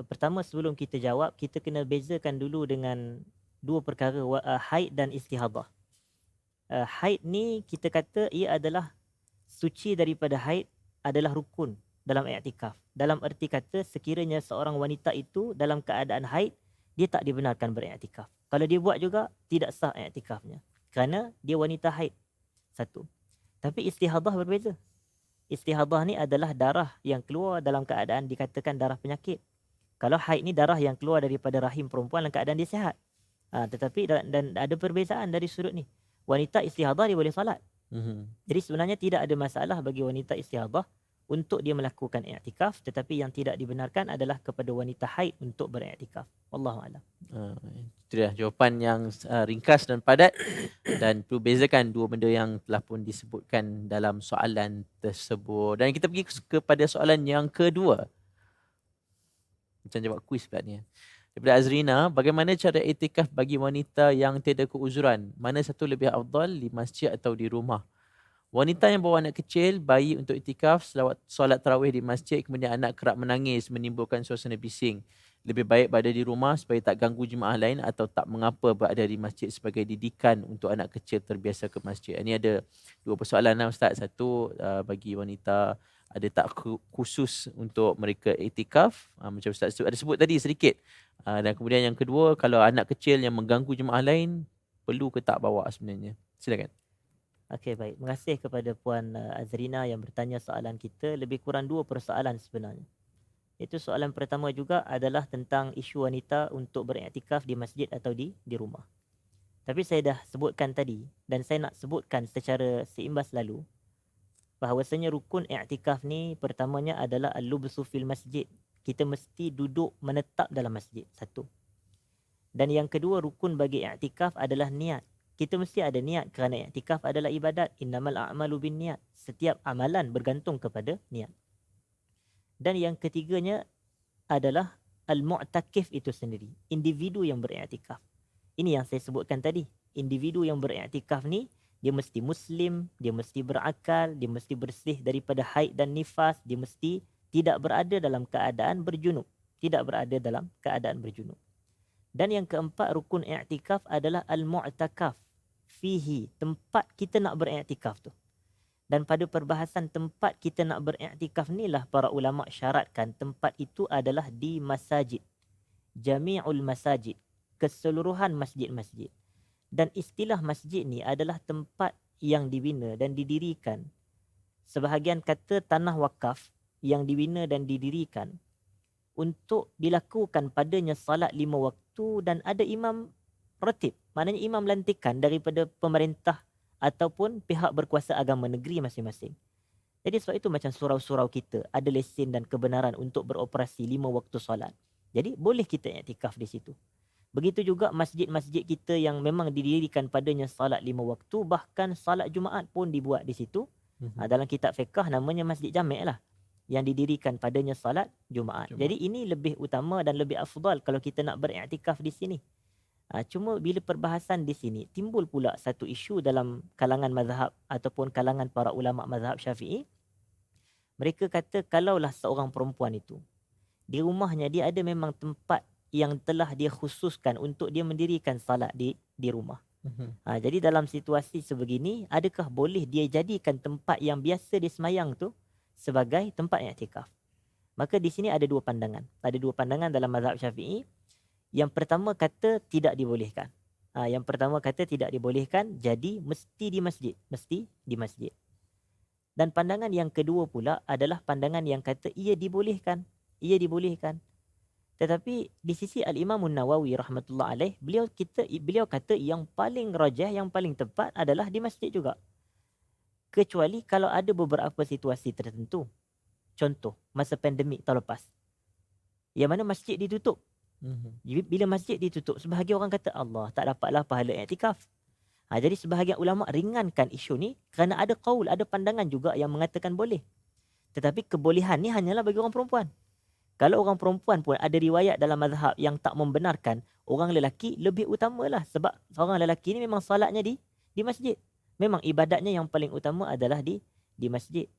pertama sebelum kita jawab, kita kena bezakan dulu dengan dua perkara, haid dan istihadah. Haid ni kita kata ia adalah suci daripada haid adalah rukun dalam i'tikaf. Dalam erti kata sekiranya seorang wanita itu dalam keadaan haid, dia tak dibenarkan beriktikaf. Kalau dia buat juga tidak sah i'tikafnya kerana dia wanita haid. Satu. Tapi istihadah berbeza. Istihadah ni adalah darah yang keluar dalam keadaan dikatakan darah penyakit. Kalau haid ni darah yang keluar daripada rahim perempuan dalam keadaan dia sihat. Tetapi dan ada perbezaan dari sudut ni. Wanita istihadah dia boleh solat. Jadi sebenarnya tidak ada masalah bagi wanita istihadah untuk dia melakukan i'tikaf, tetapi yang tidak dibenarkan adalah kepada wanita haid untuk beriktikaf. Wallahu a'lam. Itu dah jawapan yang ringkas dan padat, dan perlu bezakan dua benda yang telah pun disebutkan dalam soalan tersebut. Dan kita pergi kepada soalan yang kedua. Macam jawab kuis pula ni. Daripada Azrina, bagaimana cara iktikaf bagi wanita yang tiada keuzuran? Mana satu lebih afdal, di masjid atau di rumah? Wanita yang bawa anak kecil, bayi untuk iktikaf, solat tarawih di masjid, kemudian anak kerap menangis menimbulkan suasana bising. Lebih baik berada di rumah supaya tak ganggu jemaah lain, atau tak mengapa berada di masjid sebagai didikan untuk anak kecil terbiasa ke masjid? Ini ada dua persoalan lah Ustaz. Satu, bagi wanita ada tak khusus untuk mereka iktikaf, macam Ustaz ada sebut tadi sedikit. Dan kemudian yang kedua, kalau anak kecil yang mengganggu jemaah lain, perlu ke tak bawa sebenarnya? Silakan. Okey, baik. Terima kasih kepada Puan Azrina yang bertanya soalan kita. Lebih kurang dua persoalan sebenarnya. Itu soalan pertama juga adalah tentang isu wanita untuk beriktikaf di masjid atau di rumah. Tapi saya dah sebutkan tadi dan saya nak sebutkan secara seimbas lalu bahawasanya rukun i'tikaf ni pertamanya adalah al-lubsu fil masjid. Kita mesti duduk menetap dalam masjid. Satu. Dan yang kedua, rukun bagi i'tikaf adalah niat. Kita mesti ada niat kerana i'tikaf adalah ibadat. Innamal a'malu bin niat. Setiap amalan bergantung kepada niat. Dan yang ketiganya adalah al-mu'takif itu sendiri. Individu yang beriktikaf. Ini yang saya sebutkan tadi. Individu yang beriktikaf ni, dia mesti muslim, dia mesti berakal, dia mesti bersih daripada haid dan nifas, dia mesti tidak berada dalam keadaan berjunub. Tidak berada dalam keadaan berjunub. Dan yang keempat, rukun i'tikaf adalah al-mu'takaf fihi, tempat kita nak beriktikaf tu. Dan pada perbahasan tempat kita nak beriktikaf ni lah para ulama syaratkan tempat itu adalah di masajid. Jami'ul masajid, keseluruhan masjid-masjid. Dan istilah masjid ni adalah tempat yang dibina dan didirikan. Sebahagian kata tanah wakaf yang dibina dan didirikan untuk dilakukan padanya salat 5 waktu dan ada imam ratib. Maknanya imam lantikan daripada pemerintah ataupun pihak berkuasa agama negeri masing-masing. Jadi sebab itu macam surau-surau kita ada lesen dan kebenaran untuk beroperasi 5 waktu solat. Jadi boleh kita iktikaf di situ. Begitu juga masjid-masjid kita yang memang didirikan padanya salat 5 waktu, bahkan salat Jumaat pun dibuat di situ. Dalam kitab fiqh namanya masjid jami' lah, yang didirikan padanya salat Jumaat. Jadi ini lebih utama dan lebih afdal kalau kita nak beriktikaf di sini. Cuma bila perbahasan di sini timbul pula satu isu dalam kalangan mazhab ataupun kalangan para ulama mazhab Syafi'i. Mereka kata kalaulah seorang perempuan itu di rumahnya dia ada memang tempat yang telah dia khususkan untuk dia mendirikan salat di rumah. Jadi dalam situasi sebegini, adakah boleh dia jadikan tempat yang biasa dia semayang tu sebagai tempat i'tikaf? Maka di sini ada dua pandangan. Ada dua pandangan dalam mazhab Syafi'i. Yang pertama kata tidak dibolehkan. Yang pertama kata tidak dibolehkan, jadi mesti di masjid. Mesti di masjid. Dan pandangan yang kedua pula adalah pandangan yang kata ia dibolehkan. Ia dibolehkan. Tetapi di sisi Al-Imam Nawawi rahmatullah alaih, beliau kata yang paling rajah, yang paling tepat adalah di masjid juga. Kecuali kalau ada beberapa situasi tertentu. Contoh, masa pandemik tahun lepas. Yang mana masjid ditutup. Bila masjid ditutup, sebahagian orang kata Allah tak dapatlah pahala iktikaf. Jadi sebahagian ulama ringankan isu ni kerana ada qaul, ada pandangan juga yang mengatakan boleh. Tetapi kebolehan ni hanyalah bagi orang perempuan. Kalau orang perempuan pun ada riwayat dalam mazhab yang tak membenarkan, orang lelaki lebih utamalah sebab seorang lelaki ni memang solatnya di masjid. Memang ibadatnya yang paling utama adalah di masjid.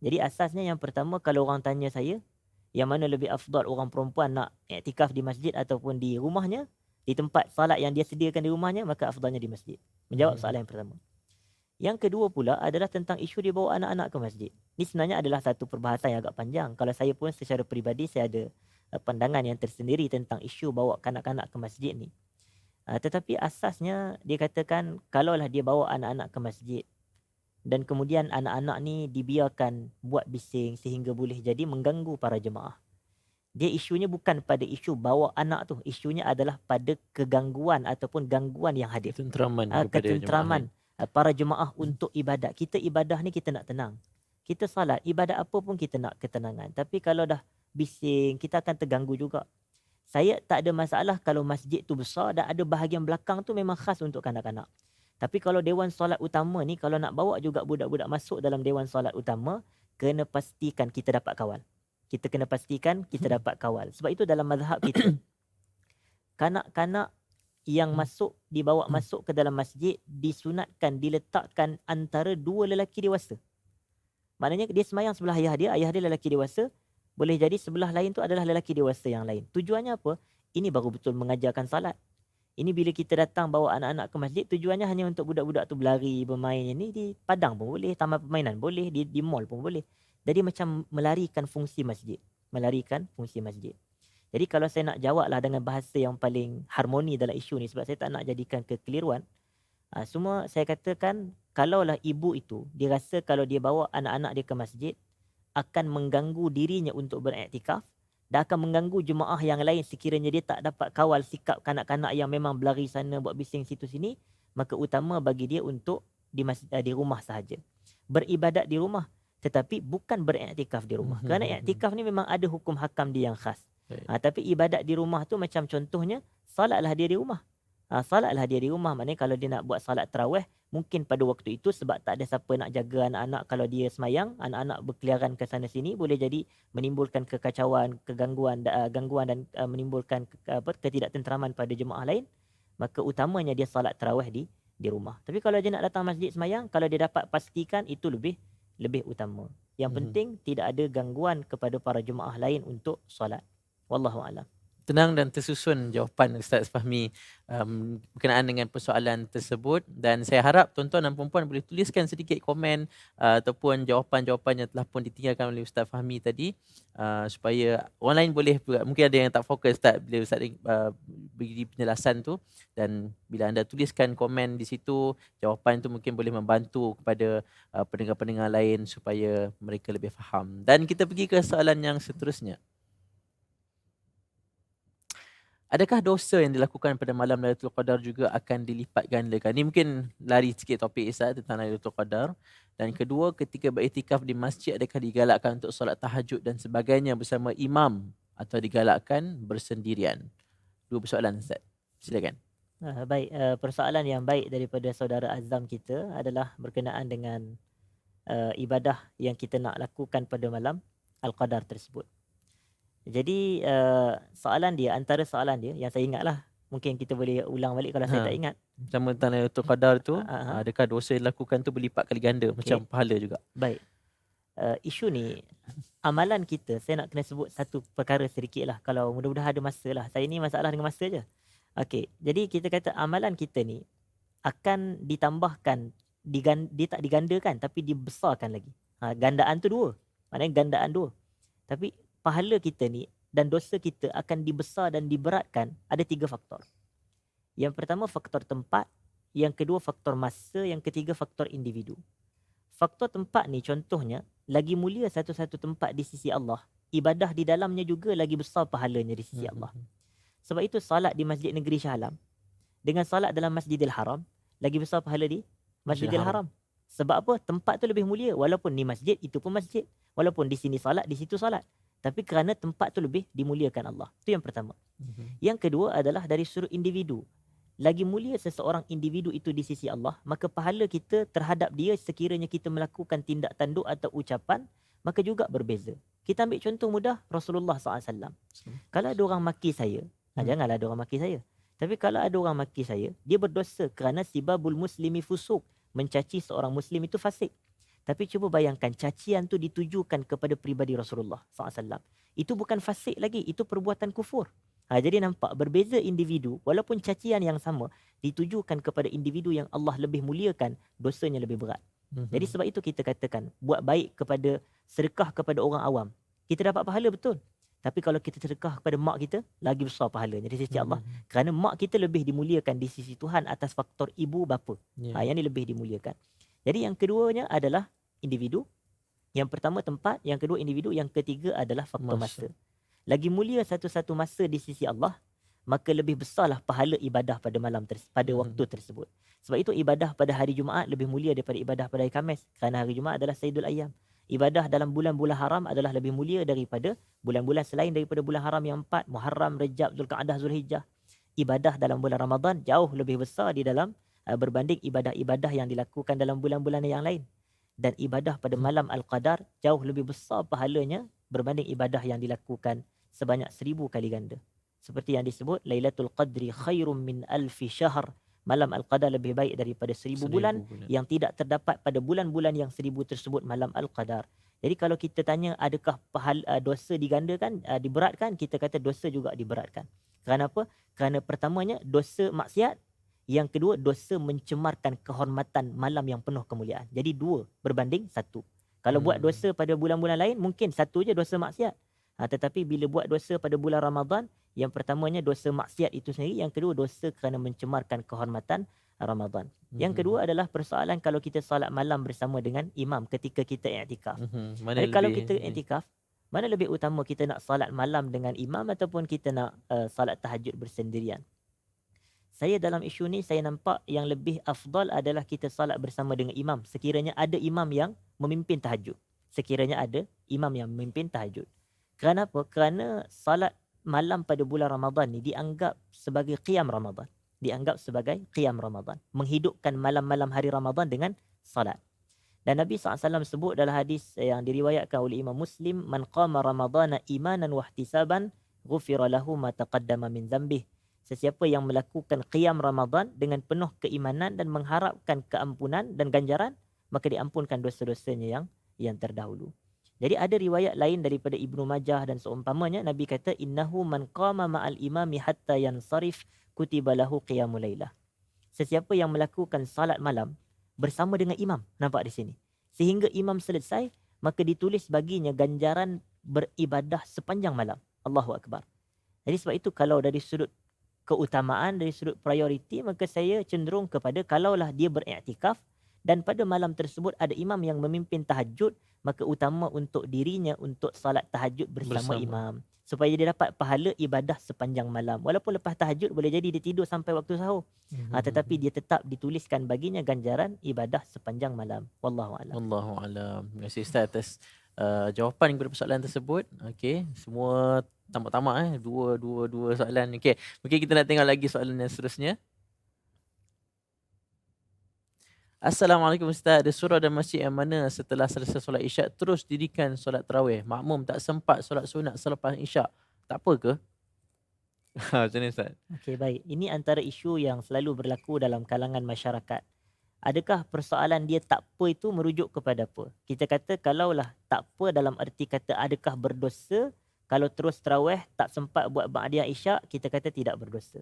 Jadi asasnya yang pertama kalau orang tanya saya, yang mana lebih afdal orang perempuan nak iktikaf di masjid ataupun di rumahnya, di tempat salat yang dia sediakan di rumahnya, maka afdalnya di masjid. Menjawab soalan yang pertama. Yang kedua pula adalah tentang isu dia bawa anak-anak ke masjid. Ini sebenarnya adalah satu perbahasan yang agak panjang. Kalau saya pun secara peribadi saya ada pandangan yang tersendiri tentang isu bawa kanak-kanak ke masjid ni. Tetapi asasnya dia katakan kalaulah dia bawa anak-anak ke masjid dan kemudian anak-anak ni dibiarkan buat bising sehingga boleh jadi mengganggu para jemaah. Dia isunya bukan pada isu bawa anak tu. Isunya adalah pada kegangguan ataupun gangguan yang hadir. Ketenteraman kepada jemaah Ketenteraman lain. para jemaah untuk ibadat. Kita ibadah ni kita nak tenang. Kita salat, ibadat apa pun kita nak ketenangan. Tapi kalau dah bising, kita akan terganggu juga. Saya tak ada masalah kalau masjid tu besar dan ada bahagian belakang tu memang khas untuk kanak-kanak. Tapi kalau dewan solat utama ni, kalau nak bawa juga budak-budak masuk dalam dewan solat utama, kena pastikan kita dapat kawal. Kita kena pastikan kita dapat kawal. Sebab itu dalam mazhab kita, kanak-kanak yang dibawa masuk ke dalam masjid disunatkan diletakkan antara dua lelaki dewasa. Maknanya dia semayang sebelah ayah dia lelaki dewasa, boleh jadi sebelah lain tu adalah lelaki dewasa yang lain. Tujuannya apa? Ini baru betul mengajarkan salat. Ini bila kita datang bawa anak-anak ke masjid, tujuannya hanya untuk budak-budak tu berlari, bermain. Ini di padang pun boleh, taman permainan boleh, di mall pun boleh. Jadi macam melarikan fungsi masjid. Melarikan fungsi masjid. Jadi kalau saya nak jawablah dengan bahasa yang paling harmoni dalam isu ni, sebab saya tak nak jadikan kekeliruan, semua saya katakan, kalaulah ibu itu, dia rasa kalau dia bawa anak-anak dia ke masjid, akan mengganggu dirinya untuk beriktikaf, dan akan mengganggu jemaah yang lain sekiranya dia tak dapat kawal sikap kanak-kanak yang memang berlari sana, buat bising situ sini, maka utama bagi dia untuk di rumah sahaja. Beribadat di rumah, tetapi bukan beriktikaf di rumah. Kerana iktikaf ni memang ada hukum hakam dia yang khas. Tapi ibadat di rumah tu macam contohnya, salatlah dia di rumah. Salatlah dia di rumah. Maknanya kalau dia nak buat salat tarawih, mungkin pada waktu itu sebab tak ada siapa nak jaga anak-anak, kalau dia semayang, anak-anak berkeliaran ke sana sini, boleh jadi menimbulkan kekacauan, gangguan dan menimbulkan ketidaktenteraman pada jemaah lain. Maka utamanya dia salat tarawih di rumah. Tapi kalau dia nak datang masjid semayang, kalau dia dapat pastikan itu lebih utama. Yang penting tidak ada gangguan kepada para jemaah lain untuk solat. Wallahu a'lam. Tenang dan tersusun jawapan Ustaz Fahmi berkenaan dengan persoalan tersebut, dan saya harap tuan-tuan dan puan-puan boleh tuliskan sedikit komen ataupun jawapan-jawapan yang telah pun ditinggalkan oleh Ustaz Fahmi tadi, supaya orang lain boleh juga, mungkin ada yang tak fokus Ustaz bila Ustaz beri penjelasan tu, dan bila anda tuliskan komen di situ, jawapan tu mungkin boleh membantu kepada pendengar-pendengar lain supaya mereka lebih faham. Dan kita pergi ke soalan yang seterusnya. Adakah dosa yang dilakukan pada malam Lailatul Qadar juga akan dilipat gandakan? Ini mungkin lari sikit topik Ustaz tentang Lailatul Qadar. Dan kedua, ketika beriktikaf di masjid, adakah digalakkan untuk solat tahajud dan sebagainya bersama imam atau digalakkan bersendirian? Dua persoalan Ustaz. Silakan. Baik, persoalan yang baik daripada saudara Azam kita adalah berkenaan dengan ibadah yang kita nak lakukan pada malam Al-Qadar tersebut. Jadi antara soalan dia yang saya ingatlah, mungkin kita boleh ulang balik kalau saya tak ingat. Sama tentang Lailatul Qadar tu, adakah dosa yang dilakukan tu berlipat kali ganda macam pahala juga? Baik. Isu ni, amalan kita, saya nak kena sebut satu perkara sedikit lah. Kalau mudah-mudahan ada masa lah. Saya ni masalah dengan masa je. Okey, jadi kita kata amalan kita ni akan ditambahkan, dia tak digandakan tapi dibesarkan lagi. Gandaan tu dua. Maknanya gandaan dua. Tapi pahala kita ni dan dosa kita akan dibesar dan diberatkan ada 3 faktor. Yang pertama faktor tempat, yang kedua faktor masa, yang ketiga faktor individu. Faktor tempat ni contohnya, lagi mulia satu-satu tempat di sisi Allah, ibadah di dalamnya juga lagi besar pahalanya di sisi Allah. Sebab itu salat di Masjid Negeri Shah Alam dengan salat dalam Masjidil Haram lagi besar pahala di Masjidil Haram. Sebab apa? Tempat tu lebih mulia. Walaupun ni masjid, itu pun masjid. Walaupun di sini salat, di situ salat. Tapi kerana tempat tu lebih dimuliakan Allah. Itu yang pertama. Yang kedua adalah dari sudut individu. Lagi mulia seseorang individu itu di sisi Allah, maka pahala kita terhadap dia sekiranya kita melakukan tindak tanduk atau ucapan, maka juga berbeza. Kita ambil contoh mudah Rasulullah SAW. Kalau ada orang maki saya, janganlah ada orang maki saya. Tapi kalau ada orang maki saya, dia berdosa kerana sibabul muslimi fusuk. Mencaci seorang muslim itu fasik. Tapi cuba bayangkan cacian tu ditujukan kepada pribadi Rasulullah SAW. Itu bukan fasik lagi, itu perbuatan kufur. Jadi nampak berbeza individu, walaupun cacian yang sama, ditujukan kepada individu yang Allah lebih muliakan, dosanya lebih berat. Jadi sebab itu kita katakan, buat baik kepada, sedekah kepada orang awam. Kita dapat pahala betul. Tapi kalau kita sedekah kepada mak kita, lagi besar pahalanya di sisi Allah. Kerana mak kita lebih dimuliakan di sisi Tuhan atas faktor ibu bapa. Yang ini lebih dimuliakan. Jadi yang keduanya adalah individu. Yang pertama tempat, yang kedua individu, yang ketiga adalah faktor masa. Lagi mulia satu-satu masa di sisi Allah, maka lebih besarlah pahala ibadah pada pada waktu tersebut. Sebab itu ibadah pada hari Jumaat lebih mulia daripada ibadah pada hari Khamis. Kerana hari Jumaat adalah Sayyidul Ayyam. Ibadah dalam bulan-bulan haram adalah lebih mulia daripada bulan-bulan selain daripada bulan haram yang 4, Muharram, Rejab, Zulkaadah, Zulhijjah. Ibadah dalam bulan Ramadan jauh lebih besar di dalam berbanding ibadah-ibadah yang dilakukan dalam bulan-bulan yang lain. Dan ibadah pada malam Al-Qadar jauh lebih besar pahalanya berbanding ibadah yang dilakukan sebanyak 1000 kali ganda. Seperti yang disebut, Lailatul Qadri khairum min alfi syahr. Malam Al-Qadar lebih baik daripada 1000 bulan yang tidak terdapat pada bulan-bulan yang 1000 tersebut malam Al-Qadar. Jadi kalau kita tanya adakah dosa digandakan, diberatkan, kita kata dosa juga diberatkan. Kerana apa? Kerana pertamanya dosa maksiat, yang kedua dosa mencemarkan kehormatan malam yang penuh kemuliaan. Jadi 2 berbanding 1. Kalau buat dosa pada bulan-bulan lain, mungkin 1 je dosa maksiat. Tetapi bila buat dosa pada bulan Ramadan, yang pertamanya dosa maksiat itu sendiri, yang kedua dosa kerana mencemarkan kehormatan Ramadan. Yang kedua adalah persoalan kalau kita salat malam bersama dengan imam ketika kita i'tikaf. Jadi kalau kita i'tikaf, mana lebih utama kita nak salat malam dengan imam ataupun kita nak salat tahajud bersendirian? Saya dalam isu ni saya nampak yang lebih afdal adalah kita salat bersama dengan imam sekiranya ada imam yang memimpin tahajud. Sekiranya ada imam yang memimpin tahajud. Kerana apa? Kerana salat malam pada bulan Ramadan ni dianggap sebagai qiyam Ramadan. Dianggap sebagai qiyam Ramadan. Menghidupkan malam-malam hari Ramadan dengan salat. Dan Nabi SAW sebut dalam hadis yang diriwayatkan oleh Imam Muslim, Man qama Ramadana imanan wahtisaban, ghufira lahu ma taqaddama min zambih. Sesiapa yang melakukan qiyam Ramadan dengan penuh keimanan dan mengharapkan keampunan dan ganjaran, maka diampunkan dosa-dosanya yang terdahulu. Jadi ada riwayat lain daripada Ibnu Majah dan seumpamanya, Nabi kata innahu man qama ma'al imami hatta yansarif kutiba lahu qiyamul lailah. Sesiapa yang melakukan salat malam bersama dengan imam, nampak di sini, sehingga imam selesai, maka ditulis baginya ganjaran beribadah sepanjang malam. Allahu Akbar. Jadi sebab itu kalau dari sudut keutamaan, dari sudut prioriti, maka saya cenderung kepada kalaulah dia beriktikaf dan pada malam tersebut ada imam yang memimpin tahajud, maka utama untuk dirinya untuk salat tahajud bersama imam. Supaya dia dapat pahala ibadah sepanjang malam. Walaupun lepas tahajud boleh jadi dia tidur sampai waktu sahur. Tetapi dia tetap dituliskan baginya ganjaran ibadah sepanjang malam. Wallahu'alam. Wallahu'alam. Terima kasih Ustaz atas jawapan kepada persoalan tersebut. Okey, semua tamat-tamat dua soalan. Okey, mungkin kita nak tengok lagi soalan yang seterusnya. Assalamualaikum Ustaz, ada surau dan masjid yang mana setelah selesai solat isyak terus dirikan solat tarawih. Makmum tak sempat solat sunat selepas isyak. Tak apa ke? Macam ni Ustaz. Okey, baik. Ini antara isu yang selalu berlaku dalam kalangan masyarakat. Adakah persoalan dia tak apa itu merujuk kepada apa? Kita kata kalaulah tak apa dalam arti kata adakah berdosa, kalau terus tarawih tak sempat buat ba'diyah isyak, kita kata tidak berdosa.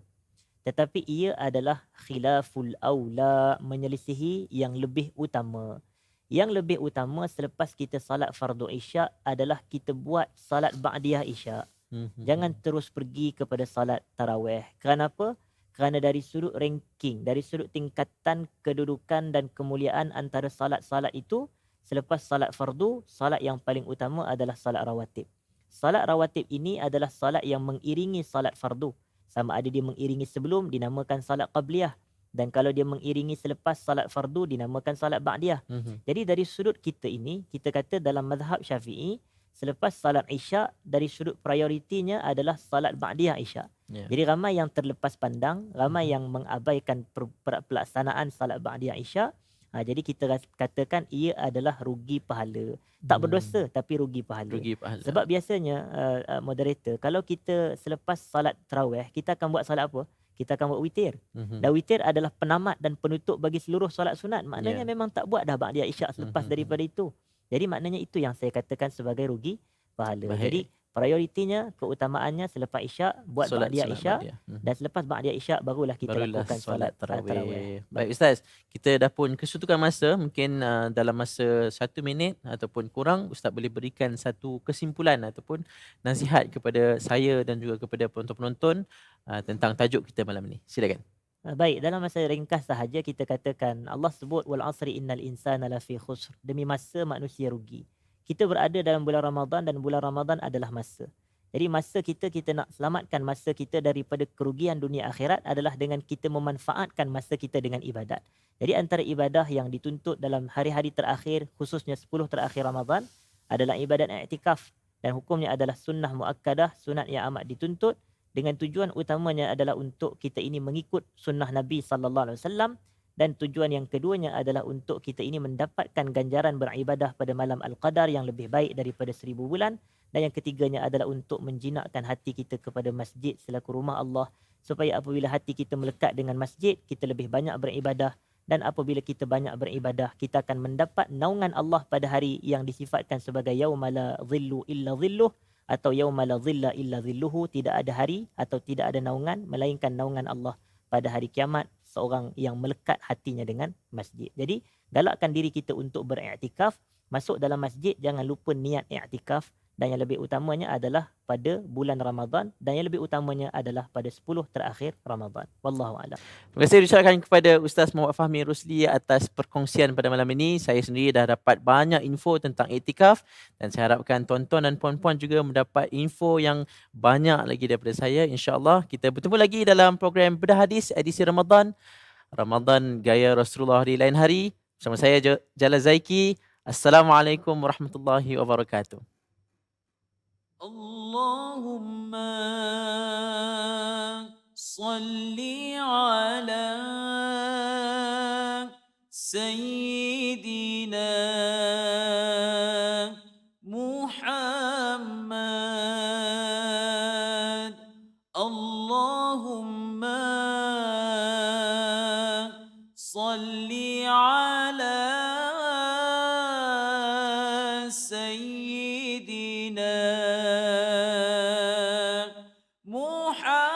Tetapi ia adalah khilaful aula, menyelisihi yang lebih utama. Yang lebih utama selepas kita salat fardu isyak adalah kita buat salat ba'diyah isyak. Jangan terus pergi kepada salat tarawih. Kerana apa? Kerana dari sudut ranking, dari sudut tingkatan kedudukan dan kemuliaan antara salat-salat itu, selepas salat fardu, salat yang paling utama adalah salat rawatib. Salat rawatib ini adalah salat yang mengiringi salat fardu. Sama ada dia mengiringi sebelum, dinamakan salat qabliyah. dan kalau dia mengiringi selepas salat fardu dinamakan salat ba'diyah. Mhm. Jadi dari sudut kita ini, kita kata dalam mazhab Syafi'i, selepas salat Isyak dari sudut prioritinya adalah salat ba'diyah Isyak. Ya. Jadi ramai yang terlepas pandang, ramai Mhm. yang mengabaikan pelaksanaan salat ba'diyah Isyak. Jadi kita katakan ia adalah rugi pahala. Tak berdosa tapi rugi pahala. Rugi pahala. Sebab biasanya moderator, kalau kita selepas salat tarawih, kita akan buat salat apa? Kita akan buat witir. Mhm. Dan witir adalah penamat dan penutup bagi seluruh solat sunat. Maknanya Ya. memang tak buat dah ba'diyah Isyak selepas Mhm. daripada itu. Jadi maknanya itu yang saya katakan sebagai rugi pahala. Jadi Baik. prioritinya, keutamaannya selepas Isyak buat Solat ba'diyah sunat Isyak, ba'diyah. Mhm. dan selepas ba'diyah Isyak barulah kita Barulah lakukan solat solat tarawih. tarawih. Baik Baik. Ustaz, kita dah pun kesuntukan masa, mungkin dalam masa 1 minit ataupun kurang, Ustaz boleh berikan satu kesimpulan ataupun nasihat kepada saya dan juga kepada penonton-penonton tentang tajuk kita malam ini. Silakan. Baik, dalam masa ringkas sahaja kita katakan Allah sebut wal asri innal insana lafi khusr. Demi masa manusia rugi. Kita berada dalam bulan Ramadan dan bulan Ramadan adalah masa. Jadi masa kita nak selamatkan masa kita daripada kerugian dunia akhirat adalah dengan kita memanfaatkan masa kita dengan ibadat. Jadi antara ibadah yang dituntut dalam hari-hari terakhir, khususnya 10 terakhir Ramadan, adalah ibadat i'tikaf, dan hukumnya adalah sunnah muakkadah, sunat yang amat dituntut, dengan tujuan utamanya adalah untuk kita ini mengikut sunnah Nabi sallallahu alaihi wasallam, dan tujuan yang keduanya adalah untuk kita ini mendapatkan ganjaran beribadah pada malam Al-Qadar yang lebih baik daripada 1000 bulan, dan yang ketiganya adalah untuk menjinakkan hati kita kepada masjid selaku rumah Allah, supaya apabila hati kita melekat dengan masjid, kita lebih banyak beribadah, dan apabila kita banyak beribadah, kita akan mendapat naungan Allah pada hari yang disifatkan sebagai yauma la dhillu illa dhilluh, atau yauma la dhilla illa dhilluhu, tidak ada hari atau tidak ada naungan melainkan naungan Allah pada hari kiamat, seorang yang melekat hatinya dengan masjid. Jadi galakkan diri kita untuk beriktikaf, masuk dalam masjid, jangan lupa niat iktikaf, dan yang lebih utamanya adalah pada bulan Ramadan, dan yang lebih utamanya adalah pada 10 terakhir Ramadan. Wallahu a'lam. Terima kasih diucapkan kepada Ustaz Muhammad Fahmi Rusli atas perkongsian pada malam ini. Saya sendiri dah dapat banyak info tentang iktikaf dan saya harapkan tuan-tuan dan puan-puan juga mendapat info yang banyak lagi daripada saya. InsyaAllah kita bertemu lagi dalam program Bedah Hadis edisi Ramadan. Ramadan Gaya Rasulullah di lain hari. Bersama saya Jalal Zaiki. Assalamualaikum warahmatullahi wabarakatuh. Allahumma salli ala Sayyidina Muhammad. Allahumma salli ala Sayyidina Muhammad.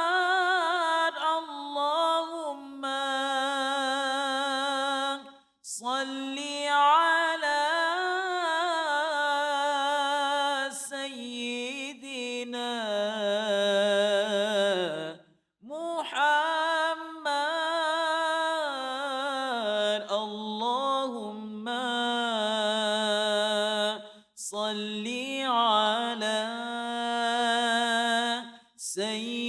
Allahumma salli ala Sayyidina Muhammad. Allahumma salli ala Sayyidina